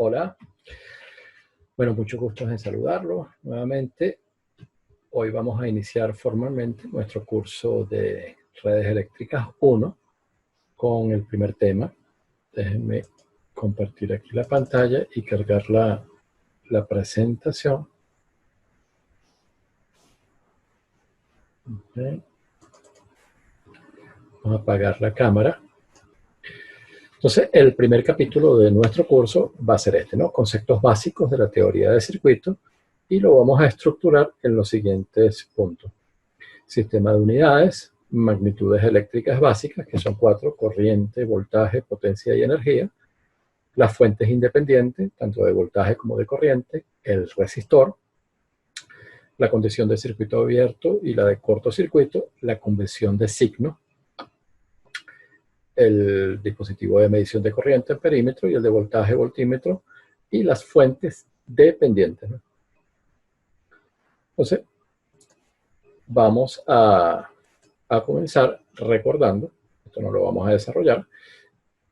Hola, bueno, mucho gusto en saludarlos nuevamente. Hoy vamos a iniciar formalmente nuestro curso de redes eléctricas 1 con el primer tema. Déjenme compartir aquí la pantalla y cargar la presentación. Okay. Vamos a apagar la cámara. Entonces, el primer capítulo de nuestro curso va a ser este, ¿no? Conceptos básicos de la teoría de circuitos, y lo vamos a estructurar en los siguientes puntos. Sistema de unidades, magnitudes eléctricas básicas, que son 4, corriente, voltaje, potencia y energía, las fuentes independientes, tanto de voltaje como de corriente, el resistor, la condición de circuito abierto y la de cortocircuito, la convención de signo, el dispositivo de medición de corriente en perímetro y el de voltaje voltímetro, y las fuentes dependientes, ¿no? Entonces, vamos a comenzar recordando, esto no lo vamos a desarrollar,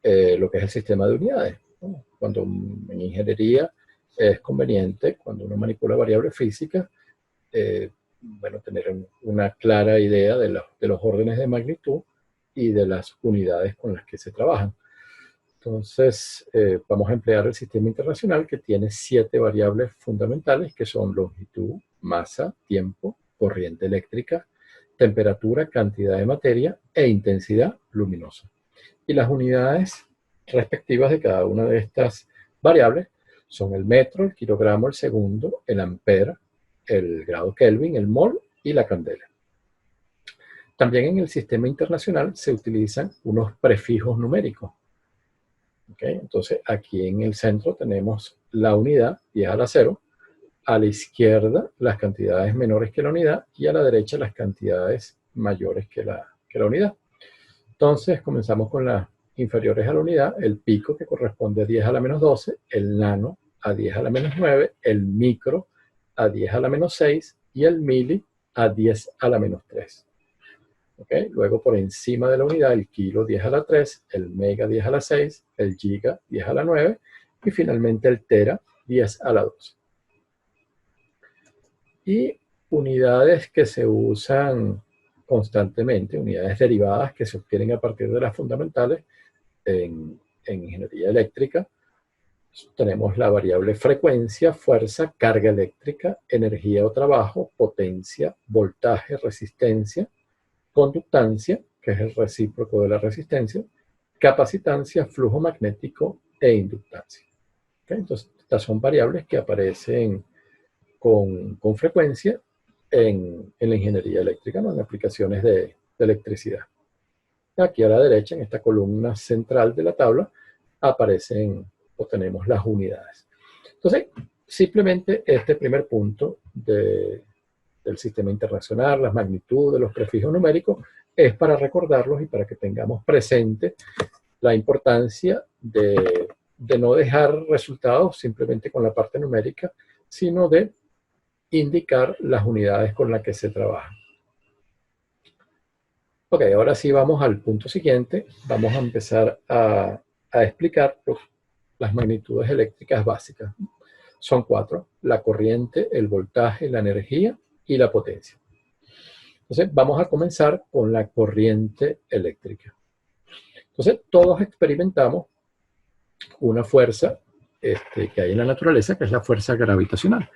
lo que es el sistema de unidades, ¿no? Cuando en ingeniería es conveniente, cuando uno manipula variables físicas, bueno, tener una clara idea de los órdenes de magnitud y de las unidades con las que se trabajan. Entonces, vamos a emplear el sistema internacional, que tiene 7 variables fundamentales, que son longitud, masa, tiempo, corriente eléctrica, temperatura, cantidad de materia e intensidad luminosa. Y las unidades respectivas de cada una de estas variables son el metro, el kilogramo, el segundo, el ampere, el grado Kelvin, el mol y la candela. También en el sistema internacional se utilizan unos prefijos numéricos. ¿Okay? Entonces, aquí en el centro tenemos la unidad, 10 a la 0. A la izquierda, las cantidades menores que la unidad, y a la derecha, las cantidades mayores que la unidad. Entonces, comenzamos con las inferiores a la unidad: el pico, que corresponde a 10 a la menos 12, el nano a 10 a la menos 9, el micro a 10 a la menos 6 y el mili a 10 a la menos 3. ¿Okay? Luego, por encima de la unidad, el kilo 10 a la 3, el mega 10 a la 6, el giga 10 a la 9 y finalmente el tera 10 a la 12. Y unidades que se usan constantemente, unidades derivadas que se obtienen a partir de las fundamentales en ingeniería eléctrica. Tenemos la variable frecuencia, fuerza, carga eléctrica, energía o trabajo, potencia, voltaje, resistencia, conductancia, que es el recíproco de la resistencia, capacitancia, flujo magnético e inductancia. ¿Okay? Entonces, estas son variables que aparecen con frecuencia en la ingeniería eléctrica, ¿no? En aplicaciones de electricidad. Aquí a la derecha, en esta columna central de la tabla, aparecen o tenemos las unidades. Entonces, simplemente este primer punto del sistema internacional, las magnitudes, los prefijos numéricos, es para recordarlos y para que tengamos presente la importancia de no dejar resultados simplemente con la parte numérica, sino de indicar las unidades con las que se trabaja. Ok, ahora sí vamos al punto siguiente. Vamos a empezar a explicar las magnitudes eléctricas básicas. Son 4: la corriente, el voltaje, la energía y la potencia. Entonces, vamos a comenzar con la corriente eléctrica. Entonces, todos experimentamos una fuerza que hay en la naturaleza, que es la fuerza gravitacional.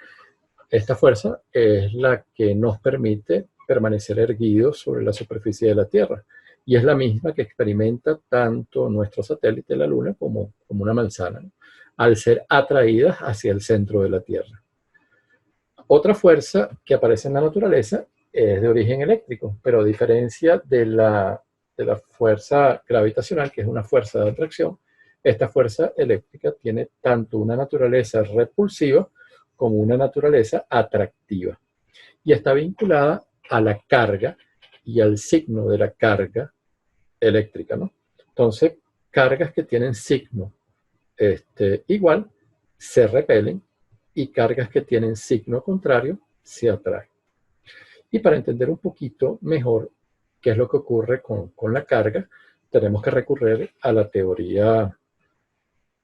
Esta fuerza es la que nos permite permanecer erguidos sobre la superficie de la Tierra, y es la misma que experimenta tanto nuestro satélite, la Luna, como una manzana, ¿no? Al ser atraídas hacia el centro de la Tierra. Otra fuerza que aparece en la naturaleza es de origen eléctrico, pero a diferencia de la fuerza gravitacional, que es una fuerza de atracción, esta fuerza eléctrica tiene tanto una naturaleza repulsiva como una naturaleza atractiva, y está vinculada a la carga y al signo de la carga eléctrica, ¿no? Entonces, cargas que tienen signo igual se repelen, y cargas que tienen signo contrario se atraen. Y para entender un poquito mejor qué es lo que ocurre con la carga, tenemos que recurrir a la teoría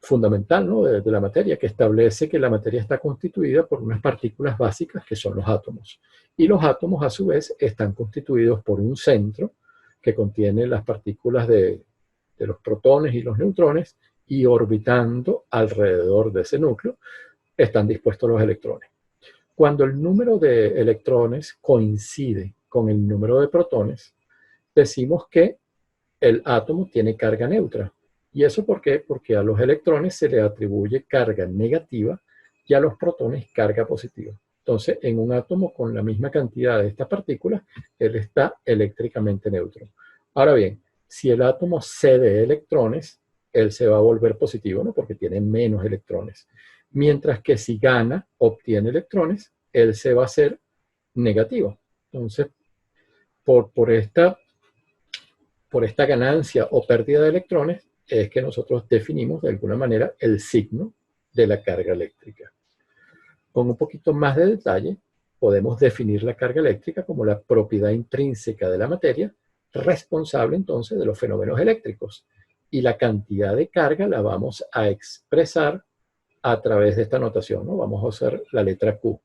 fundamental, ¿no?, de la materia, que establece que la materia está constituida por unas partículas básicas que son los átomos. Y los átomos, a su vez, están constituidos por un centro que contiene las partículas de los protones y los neutrones, y orbitando alrededor de ese núcleo están dispuestos los electrones. Cuando el número de electrones coincide con el número de protones, decimos que el átomo tiene carga neutra. ¿Y eso por qué? Porque a los electrones se le atribuye carga negativa y a los protones carga positiva. Entonces, en un átomo con la misma cantidad de estas partículas, él está eléctricamente neutro. Ahora bien, si el átomo cede electrones, él se va a volver positivo, ¿no?, porque tiene menos electrones. Mientras que si gana, obtiene electrones, él se va a hacer negativo. Entonces, por esta ganancia o pérdida de electrones, es que nosotros definimos de alguna manera el signo de la carga eléctrica. Con un poquito más de detalle, podemos definir la carga eléctrica como la propiedad intrínseca de la materia, responsable entonces de los fenómenos eléctricos. Y la cantidad de carga la vamos a expresar a través de esta notación, ¿no? Vamos a usar la letra Q.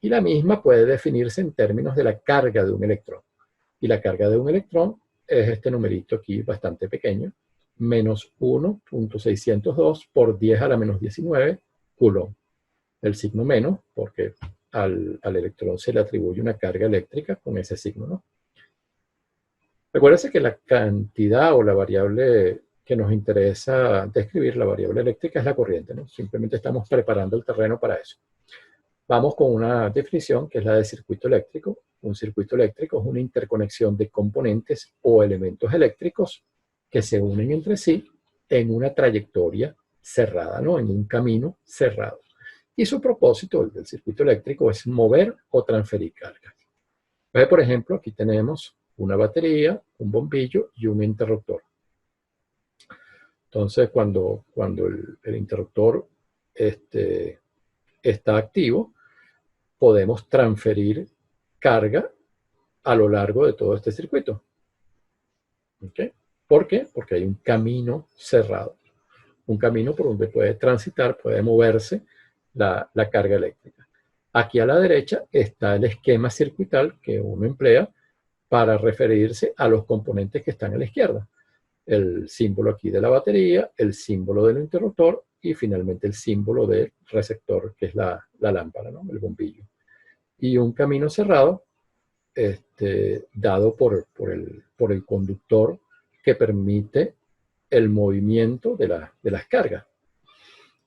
Y la misma puede definirse en términos de la carga de un electrón. Y la carga de un electrón es este numerito aquí bastante pequeño, menos 1.602 por 10 a la menos 19 coulomb. El signo menos, porque al electrón se le atribuye una carga eléctrica con ese signo, ¿no? Recuérdense que la cantidad o la variable que nos interesa describir, la variable eléctrica, es la corriente, ¿no? Simplemente estamos preparando el terreno para eso. Vamos con una definición que es la de circuito eléctrico. Un circuito eléctrico es una interconexión de componentes o elementos eléctricos que se unen entre sí en una trayectoria cerrada, ¿no?, en un camino cerrado. Y su propósito, el del circuito eléctrico, es mover o transferir cargas. Entonces, por ejemplo, aquí tenemos una batería, un bombillo y un interruptor. Entonces, cuando el interruptor está activo, podemos transferir carga a lo largo de todo este circuito. ¿Okay? ¿Por qué? Porque hay un camino cerrado. Un camino por donde puede transitar, puede moverse la carga eléctrica. Aquí a la derecha está el esquema circuital que uno emplea para referirse a los componentes que están a la izquierda. El símbolo aquí de la batería, el símbolo del interruptor y finalmente el símbolo del receptor, que es la lámpara, ¿no?, el bombillo. Y un camino cerrado dado por el conductor que permite el movimiento de las cargas.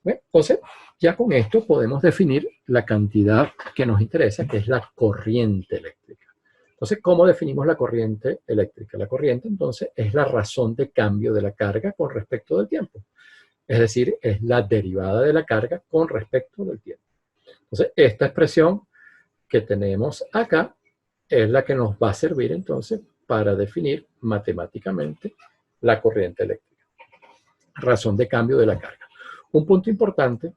Bueno, entonces, ya con esto podemos definir la cantidad que nos interesa, que es la corriente eléctrica. Entonces, ¿cómo definimos la corriente eléctrica? La corriente, entonces, es la razón de cambio de la carga con respecto del tiempo. Es decir, es la derivada de la carga con respecto del tiempo. Entonces, esta expresión que tenemos acá es la que nos va a servir, entonces, para definir matemáticamente la corriente eléctrica. Razón de cambio de la carga. Un punto importante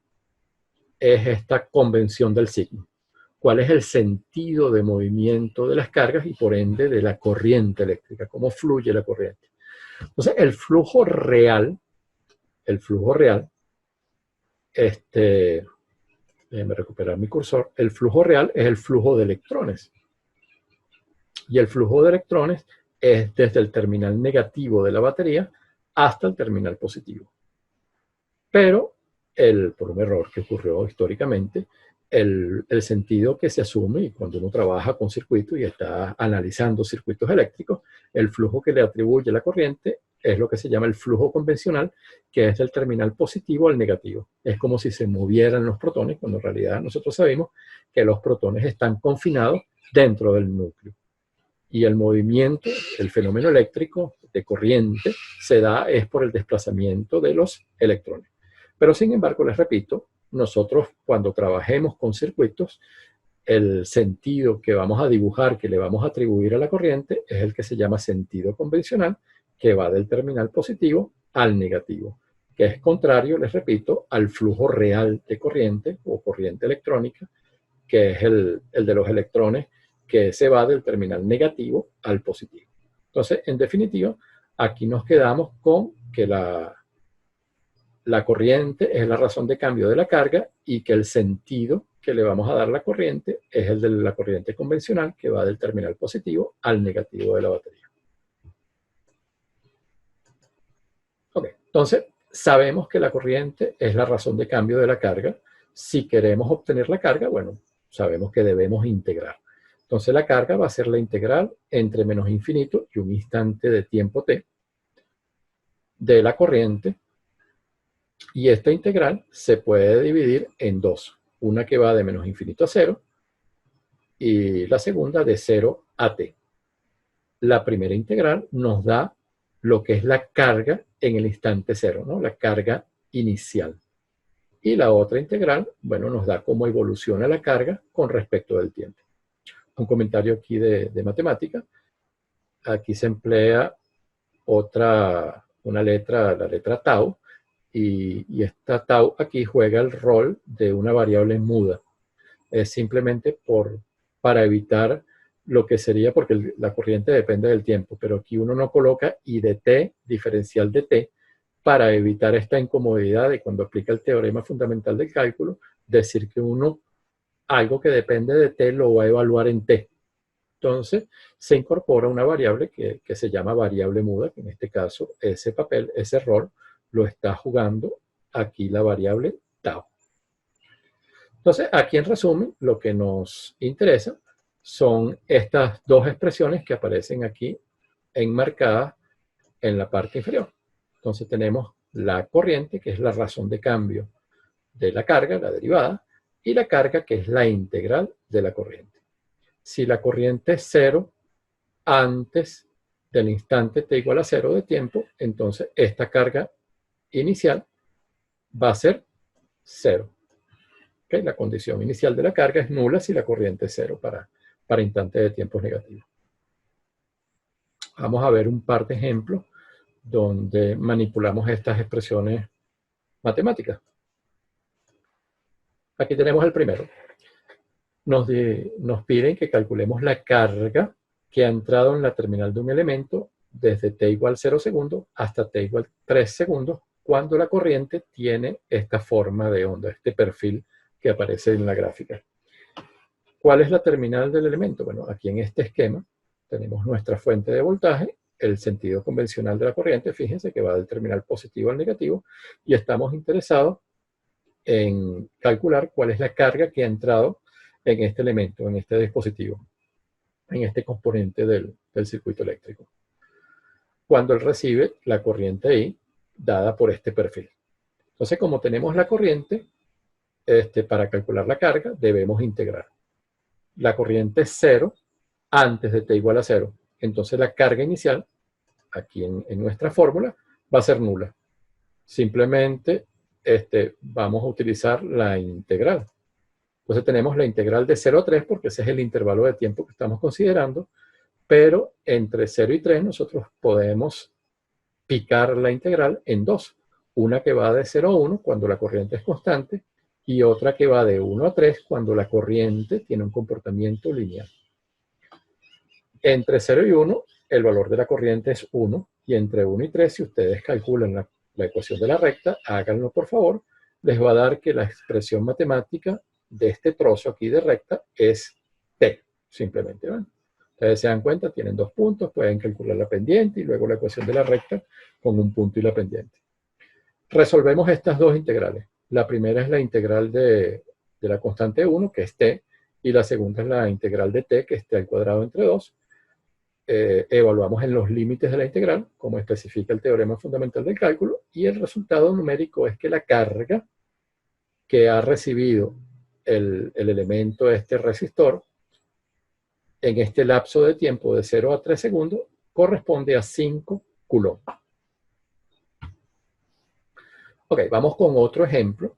es esta convención del signo. ¿Cuál es el sentido de movimiento de las cargas y por ende de la corriente eléctrica? ¿Cómo fluye la corriente? Entonces, el flujo real, déjenme recuperar mi cursor, el flujo real es el flujo de electrones. Y el flujo de electrones es desde el terminal negativo de la batería hasta el terminal positivo. Pero, por un error que ocurrió históricamente, el sentido que se asume, y cuando uno trabaja con circuitos y está analizando circuitos eléctricos, el flujo que le atribuye la corriente es lo que se llama el flujo convencional, que es del terminal positivo al negativo. Es como si se movieran los protones, cuando en realidad nosotros sabemos que los protones están confinados dentro del núcleo. Y el movimiento, el fenómeno eléctrico de corriente, se da es por el desplazamiento de los electrones. Pero sin embargo, les repito, nosotros cuando trabajemos con circuitos, el sentido que vamos a dibujar, que le vamos a atribuir a la corriente, es el que se llama sentido convencional, que va del terminal positivo al negativo, que es contrario, les repito, al flujo real de corriente o corriente electrónica, que es el de los electrones, que se va del terminal negativo al positivo. Entonces, en definitiva, aquí nos quedamos con que la la corriente es la razón de cambio de la carga y que el sentido que le vamos a dar a la corriente es el de la corriente convencional que va del terminal positivo al negativo de la batería. Ok, entonces sabemos que la corriente es la razón de cambio de la carga. Si queremos obtener la carga, bueno, sabemos que debemos integrar. Entonces la carga va a ser la integral entre menos infinito y un instante de tiempo t de la corriente. Y esta integral se puede dividir en dos. Una que va de menos infinito a 0 y la segunda de 0 a t. La primera integral nos da lo que es la carga en el instante 0, ¿no? La carga inicial. Y la otra integral, bueno, nos da cómo evoluciona la carga con respecto del tiempo. Un comentario aquí de matemática. Aquí se emplea una letra, la letra tau, y esta tau aquí juega el rol de una variable muda. Es simplemente para evitar lo que sería, porque la corriente depende del tiempo, pero aquí uno no coloca I de t, diferencial de t, para evitar esta incomodidad de cuando aplica el teorema fundamental del cálculo, decir que algo que depende de t lo va a evaluar en t. Entonces, se incorpora una variable que se llama variable muda, que en este caso ese rol lo está jugando aquí la variable tau. Entonces, aquí en resumen, lo que nos interesa son estas dos expresiones que aparecen aquí enmarcadas en la parte inferior. Entonces tenemos la corriente, que es la razón de cambio de la carga, la derivada, y la carga, que es la integral de la corriente. Si la corriente es 0 antes del instante t igual a 0 de tiempo, entonces esta carga inicial va a ser 0. ¿Okay? La condición inicial de la carga es nula si la corriente es 0 para instantes de tiempos negativos. Vamos a ver un par de ejemplos donde manipulamos estas expresiones matemáticas. Aquí tenemos el primero. Nos piden que calculemos la carga que ha entrado en la terminal de un elemento desde t igual 0 segundos hasta t igual 3 segundos cuando la corriente tiene esta forma de onda, este perfil que aparece en la gráfica. ¿Cuál es la terminal del elemento? Bueno, aquí en este esquema tenemos nuestra fuente de voltaje, el sentido convencional de la corriente, fíjense que va del terminal positivo al negativo, y estamos interesados en calcular cuál es la carga que ha entrado en este elemento, en este dispositivo, en este componente del circuito eléctrico. Cuando él recibe la corriente I dada por este perfil. Entonces, como tenemos la corriente, para calcular la carga debemos integrar. La corriente es 0 antes de t igual a 0. Entonces la carga inicial, aquí en nuestra fórmula, va a ser nula. Simplemente vamos a utilizar la integral. Entonces tenemos la integral de 0 a 3 porque ese es el intervalo de tiempo que estamos considerando, pero entre 0 y 3 nosotros podemos picar la integral en dos. Una que va de 0 a 1 cuando la corriente es constante y otra que va de 1 a 3 cuando la corriente tiene un comportamiento lineal. Entre 0 y 1 el valor de la corriente es 1 y entre 1 y 3 si ustedes calculan la ecuación de la recta, háganlo por favor, les va a dar que la expresión matemática de este trozo aquí de recta es t, simplemente. ¿Ven? Ustedes se dan cuenta, tienen dos puntos, pueden calcular la pendiente y luego la ecuación de la recta con un punto y la pendiente. Resolvemos estas dos integrales. La primera es la integral de la constante 1, que es t, y la segunda es la integral de t, que es t al cuadrado entre 2. Evaluamos en los límites de la integral, como especifica el teorema fundamental del cálculo, y el resultado numérico es que la carga que ha recibido el elemento, este resistor, en este lapso de tiempo de 0 a 3 segundos, corresponde a 5 coulomb. Ok, vamos con otro ejemplo,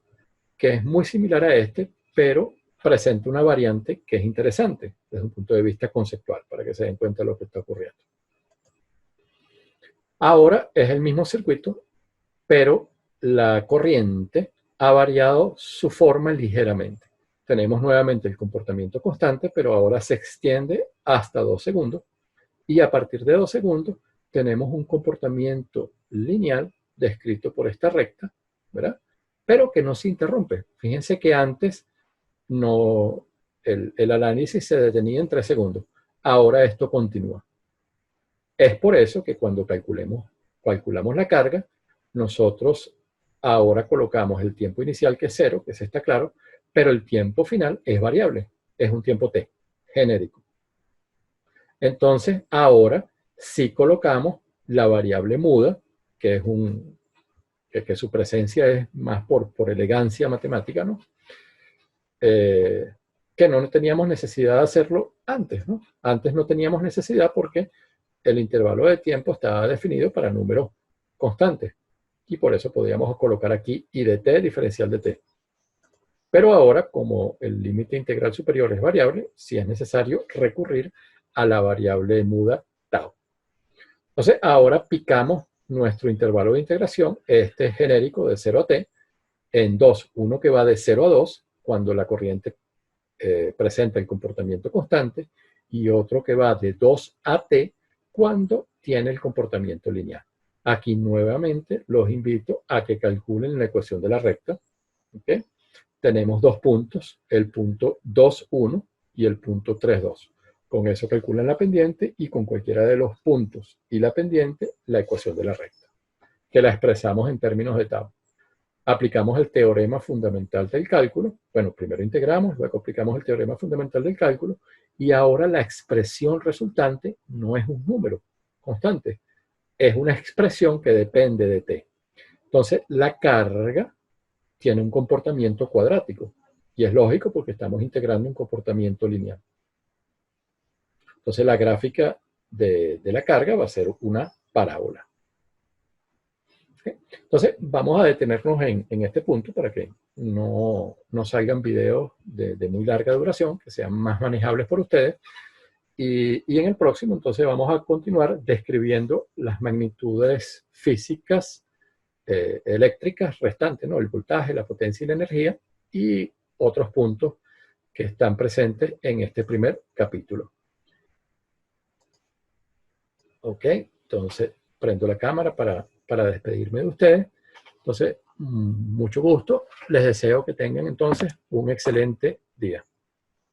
que es muy similar a este, pero presenta una variante que es interesante desde un punto de vista conceptual, para que se den cuenta de lo que está ocurriendo. Ahora es el mismo circuito, pero la corriente ha variado su forma ligeramente. Tenemos nuevamente el comportamiento constante, pero ahora se extiende hasta 2 segundos. Y a partir de 2 segundos tenemos un comportamiento lineal descrito por esta recta, ¿verdad? Pero que no se interrumpe. Fíjense que antes no, el análisis se detenía en 3 segundos. Ahora esto continúa. Es por eso que cuando calculamos la carga, nosotros ahora colocamos el tiempo inicial, que es 0, que ese está claro, pero el tiempo final es variable, es un tiempo t, genérico. Entonces, ahora sí colocamos la variable muda, que es que su presencia es más por elegancia matemática, ¿no? Que no teníamos necesidad de hacerlo antes, ¿no? Antes no teníamos necesidad porque el intervalo de tiempo estaba definido para números constantes. Y por eso podíamos colocar aquí I de t diferencial de t. Pero ahora, como el límite integral superior es variable, sí es necesario recurrir a la variable muda tau. Entonces, ahora picamos nuestro intervalo de integración, este genérico de 0 a t, en dos. Uno que va de 0 a 2, cuando la corriente presenta el comportamiento constante, y otro que va de 2 a t, cuando tiene el comportamiento lineal. Aquí nuevamente los invito a que calculen la ecuación de la recta. ¿Okay? Tenemos dos puntos, el punto 2, 1 y el punto 3, 2. Con eso calculan la pendiente y con cualquiera de los puntos y la pendiente, la ecuación de la recta, que la expresamos en términos de tau. Aplicamos el teorema fundamental del cálculo. Bueno, primero integramos, luego aplicamos el teorema fundamental del cálculo y ahora la expresión resultante no es un número constante, es una expresión que depende de t. Entonces, la carga tiene un comportamiento cuadrático y es lógico porque estamos integrando un comportamiento lineal. Entonces, la gráfica de la carga va a ser una parábola. Entonces, vamos a detenernos en este punto para que no salgan videos de muy larga duración, que sean más manejables por ustedes. Y en el próximo, entonces, vamos a continuar describiendo las magnitudes físicas eléctricas restantes, ¿no? El voltaje, la potencia y la energía, y otros puntos que están presentes en este primer capítulo. Ok, entonces prendo la cámara para despedirme de ustedes. Entonces, mucho gusto. Les deseo que tengan entonces un excelente día.